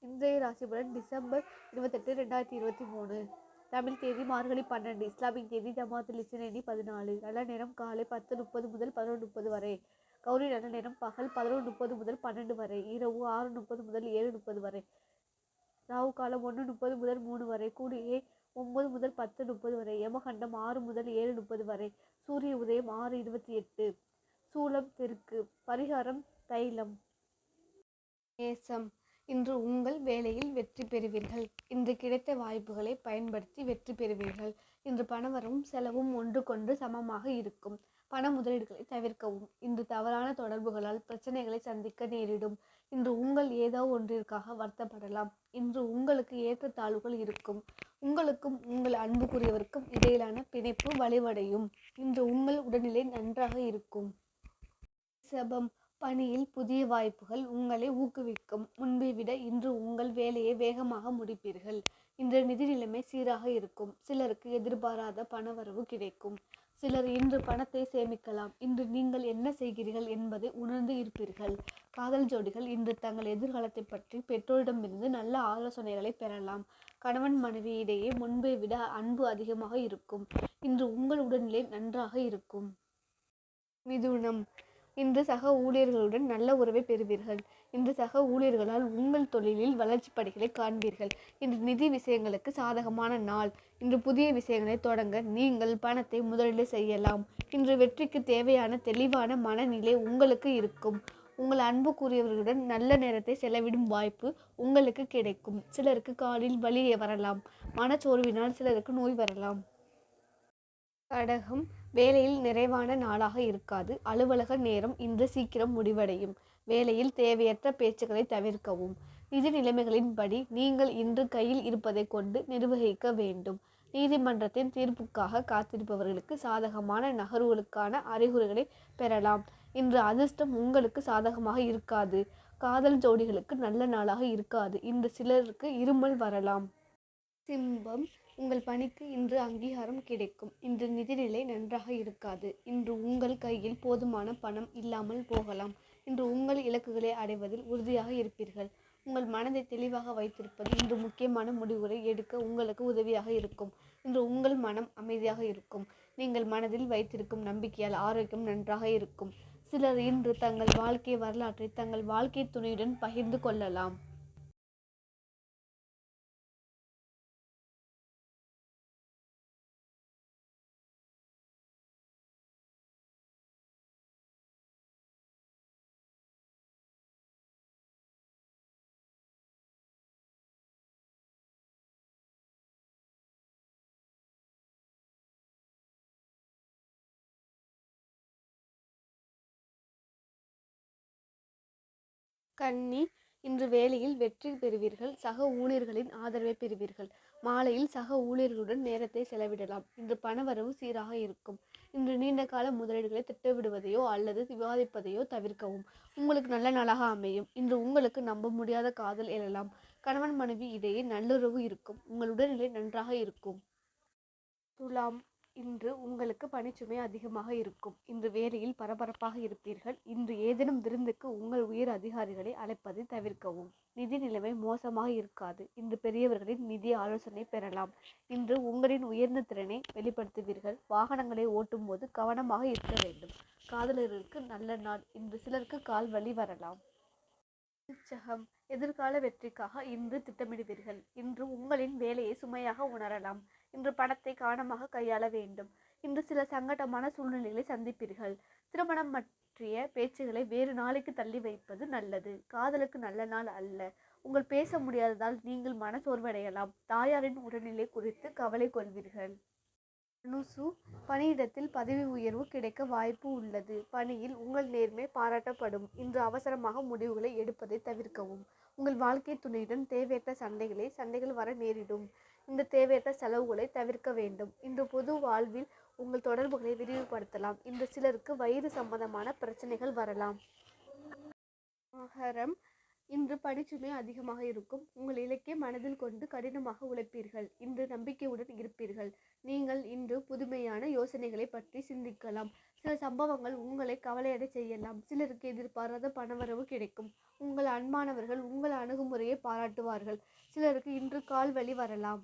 இன்றைய ராசி பலன் டிசம்பர் 28, 2023. தமிழ் தேதி மார்கழி 12, இஸ்லாமிக் தேதி ஜமாத்துல் இஸ்லாமி 14. நல்ல நேரம் காலை 10:30 முதல் 11:30 வரை. கௌரி நல்ல நேரம் பகல் 11:30 முதல் 12 வரை. இரவு 6:30 முதல் 7:30 வரை. ராகு காலம் 1:30 முதல் 3 வரை. கூடிய 9 முதல் 10:30 வரை. யமகண்டம் 6 முதல் 7:30 வரை. சூரிய உதயம் 6:28. சூலம் தெற்கு. பரிகாரம் தைலம். நேசம். இன்று உங்கள் வேலையில் வெற்றி பெறுவீர்கள். இன்று கிடைத்த வாய்ப்புகளை பயன்படுத்தி வெற்றி பெறுவீர்கள். இன்று பணவரவும் செலவும் ஒன்றுக்கொன்று சமமாக இருக்கும். பண முதலீடுகளை தவிர்க்கவும். இன்று தவறான தொடர்புகளால் பிரச்சனைகளை சந்திக்க நேரிடும். இன்று உங்கள் ஏதோ ஒன்றிற்காக வருத்தப்படலாம். இன்று உங்களுக்கு ஏற்றத்தாழ்வுகள் இருக்கும். உங்களுக்கும் உங்கள் அன்புக்குரியவருக்கும் இடையிலான பிணைப்பு வலிவடையும். இன்று உங்கள் உடல்நிலை நன்றாக இருக்கும். ரிஷபம். பணியில் புதிய வாய்ப்புகள் உங்களை ஊக்குவிக்கும். முன்பை விட இன்று உங்கள் வேலையை வேகமாக முடிப்பீர்கள். இன்று நிதி நிலைமை சீராக இருக்கும். சிலருக்கு எதிர்பாராத பணவரவு கிடைக்கும். சிலர் இன்று பணத்தை சேமிக்கலாம். இன்று நீங்கள் என்ன செய்கிறீர்கள் என்பதை உணர்ந்து இருப்பீர்கள். காதல் ஜோடிகள் இன்று தங்கள் எதிர்காலத்தை பற்றி பெற்றோரிடமிருந்து நல்ல ஆலோசனைகளை பெறலாம். கணவன் மனைவி இடையே முன்பை விட அன்பு அதிகமாக இருக்கும். இன்று உங்கள் உடல்நிலை நன்றாக இருக்கும். மிதுனம். இன்று சக ஊழியர்களுடன் நல்ல உறவை பெறுவீர்கள். இன்று சக ஊழியர்களால் உங்கள் தொழிலில் வளர்ச்சி படிகளை காண்பீர்கள். இன்று நிதி விஷயங்களுக்கு சாதகமான நாள். இன்று புதிய விஷயங்களை தொடங்க நீங்கள் பணத்தை முதலீடு செய்யலாம். இன்று வெற்றிக்கு தேவையான தெளிவான மனநிலை உங்களுக்கு இருக்கும். உங்கள் அன்புக்குரியவர்களுடன் நல்ல நேரத்தை செலவிடும் வாய்ப்பு உங்களுக்கு கிடைக்கும். சிலருக்கு காலில் வலி வரலாம். மனச்சோர்வினால் சிலருக்கு நோய் வரலாம். கடகம். வேலையில் நிறைவான நாளாக இருக்காது. அலுவலக நேரம் இன்று சீக்கிரம் முடிவடையும். வேலையில் தேவையற்ற பேச்சுக்களை தவிர்க்கவும். நிதி நிலைமைகளின்படி நீங்கள் இன்று கையில் இருப்பதை கொண்டு நிர்வகிக்க வேண்டும். நீதிமன்றத்தின் தீர்ப்புக்காக காத்திருப்பவர்களுக்கு சாதகமான நகர்வுகளுக்கான அறிகுறிகளை பெறலாம். இன்று அதிர்ஷ்டம் உங்களுக்கு சாதகமாக இருக்காது. காதல் ஜோடிகளுக்கு நல்ல நாளாக இருக்காது. இன்று சிலருக்கு இருமல் வரலாம். சிம்பம். உங்கள் பணிக்கு இன்று அங்கீகாரம் கிடைக்கும். இன்று நிதிநிலை நன்றாக இருக்காது. இன்று உங்கள் கையில் போதுமான பணம் இல்லாமல் போகலாம். இன்று உங்கள் இலக்குகளை அடைவதில் உறுதியாக இருப்பீர்கள். உங்கள் மனதை தெளிவாக வைத்திருப்பது இன்று முக்கியமான முடிவுகளை எடுக்க உங்களுக்கு உதவியாக இருக்கும். இன்று உங்கள் மனம் அமைதியாக இருக்கும். நீங்கள் மனதில் வைத்திருக்கும் நம்பிக்கையால் ஆரோக்கியம் நன்றாக இருக்கும். சிலர் இன்று தங்கள் வாழ்க்கை வரலாற்றை தங்கள் வாழ்க்கை துணையுடன் பகிர்ந்து கொள்ளலாம். கன்னி. இன்று வேலையில் வெற்றி பெறுவீர்கள். சக ஊழியர்களின் ஆதரவை பெறுவீர்கள். மாலையில் சக ஊழியர்களுடன் நேரத்தை செலவிடலாம். இன்று பணவரவு சீராக இருக்கும். இன்று நீண்ட கால முதலீடுகளை திட்டமிடுவதையோ அல்லது விவாதிப்பதையோ தவிர்க்கவும். உங்களுக்கு நல்ல நாளாக அமையும். இன்று உங்களுக்கு நம்ப முடியாத காதல் எழலாம். கணவன் மனைவி இடையே நல்லுறவு இருக்கும். உங்கள் உடல்நிலை நன்றாக இருக்கும். துலாம். இன்று உங்களுக்கு பணிச்சுமை அதிகமாக இருக்கும். இன்று வேலையில் பரபரப்பாக இருப்பீர்கள். இன்று ஏதேனும் விருந்துக்கு உங்கள் உயர் அதிகாரிகளை அழைப்பதை தவிர்க்கவும். நிதி நிலைமை மோசமாக இருக்காது. இன்று பெரியவர்களின் நிதி ஆலோசனை பெறலாம். இன்று உங்களின் உயர்ந்த திறனை வெளிப்படுத்துவீர்கள். வாகனங்களை ஓட்டும் போது கவனமாக இருக்க வேண்டும். காதலர்களுக்கு நல்ல நாள். இன்று சிலருக்கு கால் வலி வரலாம். உற்சாகம். எதிர்கால வெற்றிக்காக இன்று திட்டமிடுவீர்கள். இன்று உங்களின் வேலையை சுமையாக உணரலாம். இன்று பணத்தை கவனமாக கையாள வேண்டும். இன்று சில சங்கடமான சூழ்நிலைகளை சந்திப்பீர்கள். திருமணம் பற்றிய பேச்சுகளை வேறு நாளைக்கு தள்ளி வைப்பது நல்லது. காதலுக்கு நல்ல நாள் அல்ல. உங்கள் பேச முடியாததால் நீங்கள் மனசோர்வடையலாம். தாயாரின் உடல்நிலை குறித்து கவலை கொள்வீர்கள். தனுசு. பணியிடத்தில் பதவி உயர்வு கிடைக்க வாய்ப்பு உள்ளது. பணியில் உங்கள் நேர்மை பாராட்டப்படும். இன்று அவசரமாக முடிவுகளை எடுப்பதை தவிர்க்கவும். உங்கள் வாழ்க்கை துணையுடன் தேவையற்ற சண்டைகள் வர நேரிடும். இந்த தேவையற்ற செலவுகளை தவிர்க்க வேண்டும். இன்று பொது வாழ்வில் உங்கள் தொடர்புகளை விரிவுபடுத்தலாம். இன்று சிலருக்கு வயிறு சம்பந்தமான பிரச்சனைகள் வரலாம். மகரம். இன்று பணிச்சுமை அதிகமாக இருக்கும். உங்கள் இலக்கை மனதில் கொண்டு கடினமாக உழைப்பீர்கள். இன்று நம்பிக்கையுடன் இருப்பீர்கள். நீங்கள் இன்று புதுமையான யோசனைகளை பற்றி சிந்திக்கலாம். சில சம்பவங்கள் உங்களை கவலையடை செய்யலாம். சிலருக்கு எதிர்பாராத பணவரவு கிடைக்கும். உங்கள் அன்பானவர்கள் உங்கள் அணுகுமுறையை பாராட்டுவார்கள். சிலருக்கு இன்று கால்வலி வரலாம்.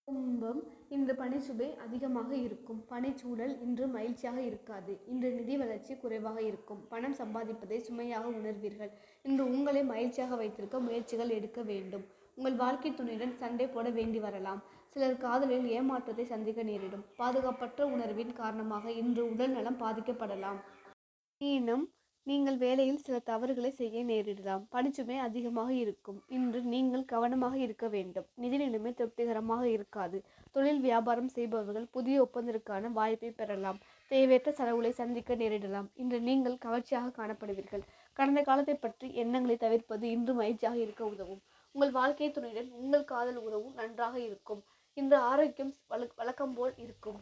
கும்பம், இன்று பணிச்சுமை அதிகமாக இருக்கும். பணிச்சூழல் இன்று மகிழ்ச்சியாக இருக்காது. இன்று நிதி வளர்ச்சி குறைவாக இருக்கும். பணம் சம்பாதிப்பதை சுமையாக உணர்வீர்கள். இன்று உங்களை மகிழ்ச்சியாக வைத்திருக்க முயற்சிகள் எடுக்க வேண்டும். உங்கள் வாழ்க்கை துணையுடன் சண்டை போட வேண்டி வரலாம். சிலர் காதலில் ஏமாற்றத்தை சந்திக்க நேரிடும். பாதுகாப்பற்ற உணர்வின் காரணமாக இன்று உடல் நலம் பாதிக்கப்படலாம். மீனம், நீங்கள் வேலையில் சில தவறுகளை செய்ய நேரிடலாம். பணிச்சுமை அதிகமாக இருக்கும். இன்று நீங்கள் கவனமாக இருக்க வேண்டும். நிதி நிலைமை திருப்திகரமாக இருக்காது. தொழில் வியாபாரம் செய்பவர்கள் புதிய ஒப்பந்தத்திற்கான வாய்ப்பை பெறலாம். தேவையற்ற செலவுகளை சந்திக்க நேரிடலாம். இன்று நீங்கள் கவர்ச்சியாக காணப்படுவீர்கள். கடந்த காலத்தை பற்றி எண்ணங்களை தவிர்ப்பது இன்று மகிழ்ச்சியாக இருக்க உதவும். உங்கள் வாழ்க்கை துணையுடன் உங்கள் காதல் உறவு நன்றாக இருக்கும். இன்று ஆரோக்கியம் வழக்கம் போல் இருக்கும்.